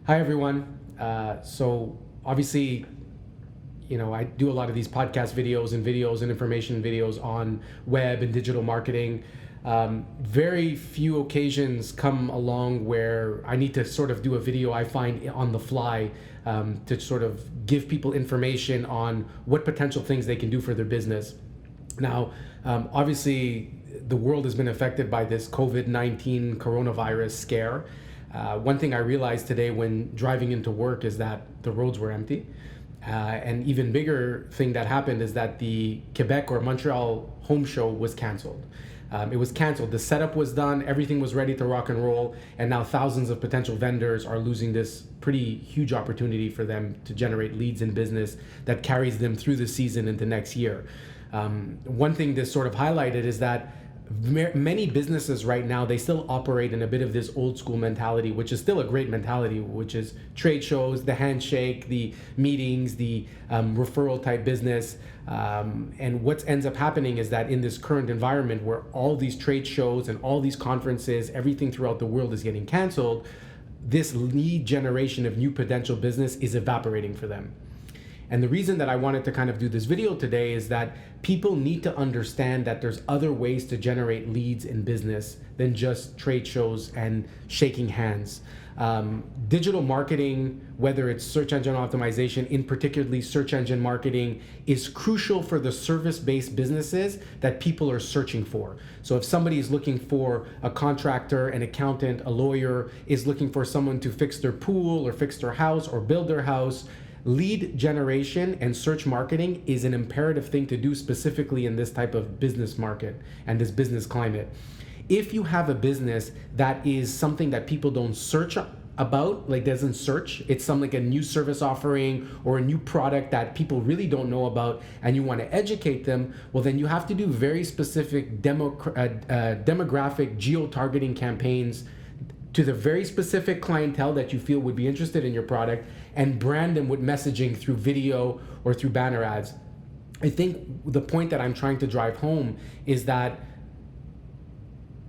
Hi, everyone. So obviously, I do a lot of these podcast videos and information videos on web and digital marketing. Very few occasions come along where I need to sort of do a video I find on the fly to sort of give people information on what potential things they can do for their business. Now, obviously, the world has been affected by this COVID-19 coronavirus scare. One thing I realized today when driving into work is that the roads were empty. And even bigger thing that happened is that the Quebec or Montreal home show was canceled. It was canceled. The setup was done, everything was ready to rock and roll, and now thousands of potential vendors are losing this pretty huge opportunity for them to generate leads in business that carries them through the season into next year. One thing this sort of highlighted is that many businesses right now, they still operate in a bit of this old school mentality, which is still a great mentality, which is trade shows, the handshake, the meetings, the referral type business. And what ends up happening is that in this current environment where all these trade shows and all these conferences, everything throughout the world is getting canceled, this lead generation of new potential business is evaporating for them. And the reason that I wanted to kind of do this video today is that people need to understand that there's other ways to generate leads in business than just trade shows and shaking hands. Digital marketing, whether it's search engine optimization, in particularly search engine marketing, is crucial for the service-based businesses that people are searching for. So if somebody is looking for a contractor, an accountant, a lawyer, is looking for someone to fix their pool or fix their house or build their house, lead generation and search marketing is an imperative thing to do specifically in this type of business market and this business climate. If you have a business that is something that people don't search about, like doesn't search, it's something like a new service offering or a new product that people really don't know about and you want to educate them, well then you have to do very specific demographic geo-targeting campaigns to the very specific clientele that you feel would be interested in your product and brand them with messaging through video or through banner ads. I think the point that I'm trying to drive home is that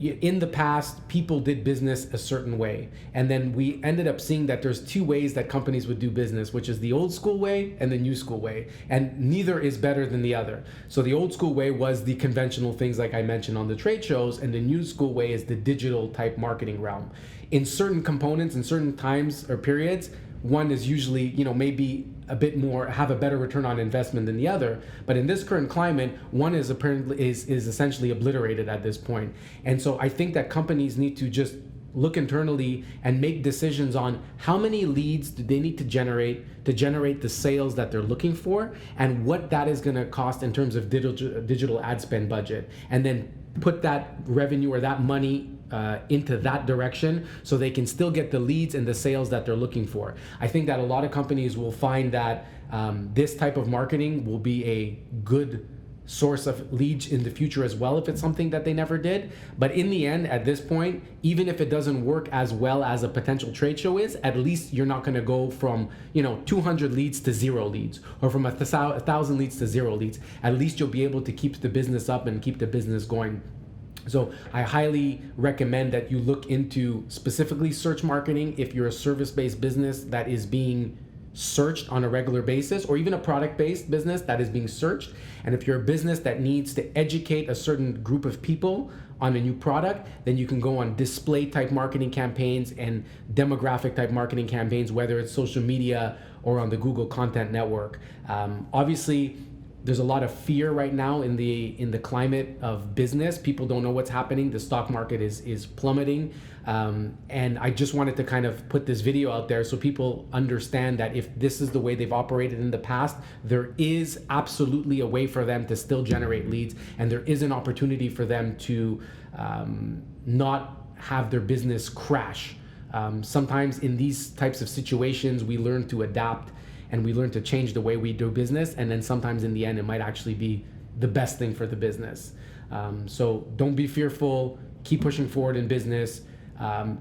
in the past, people did business a certain way. And then we ended up seeing that there's two ways that companies would do business, which is the old school way and the new school way. And neither is better than the other. So the old school way was the conventional things like I mentioned on the trade shows, and the new school way is the digital type marketing realm. In certain components, in certain times or periods, one is usually, maybe a bit more, have a better return on investment than the other. But in this current climate, one is essentially obliterated at this point. And so I think that companies need to just look internally and make decisions on how many leads do they need to generate the sales that they're looking for, and what that is going to cost in terms of digital ad spend budget, and then put that revenue or that money into that direction so they can still get the leads and the sales that they're looking for. I think that a lot of companies will find that this type of marketing will be a good source of leads in the future as well if it's something that they never did. But in the end, at this point, even if it doesn't work as well as a potential trade show is, at least you're not going to go from 200 leads to 0 leads, or from 1,000 leads to 0 leads. At least you'll be able to keep the business up and keep the business going. So I highly recommend that you look into specifically search marketing if you're a service-based business that is being searched on a regular basis, or even a product-based business that is being searched. And if you're a business that needs to educate a certain group of people on a new product, then you can go on display type marketing campaigns and demographic type marketing campaigns, whether it's social media or on the Google Content Network. Obviously, there's a lot of fear right now in the climate of business. People don't know what's happening. The stock market is plummeting. And I just wanted to kind of put this video out there so people understand that if this is the way they've operated in the past, there is absolutely a way for them to still generate leads, and there is an opportunity for them to not have their business crash. Sometimes in these types of situations, we learn to adapt and we learn to change the way we do business, and then sometimes in the end it might actually be the best thing for the business. So don't be fearful, keep pushing forward in business,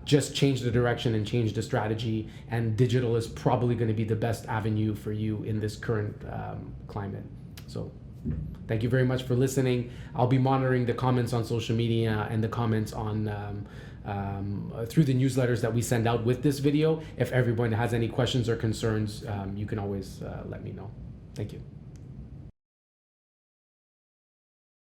just change the direction and change the strategy, and digital is probably going to be the best avenue for you in this current climate. So Thank you very much for listening. I'll be monitoring the comments on social media and the comments on through the newsletters that we send out with this video. If everyone has any questions or concerns, you can always let me know. Thank you.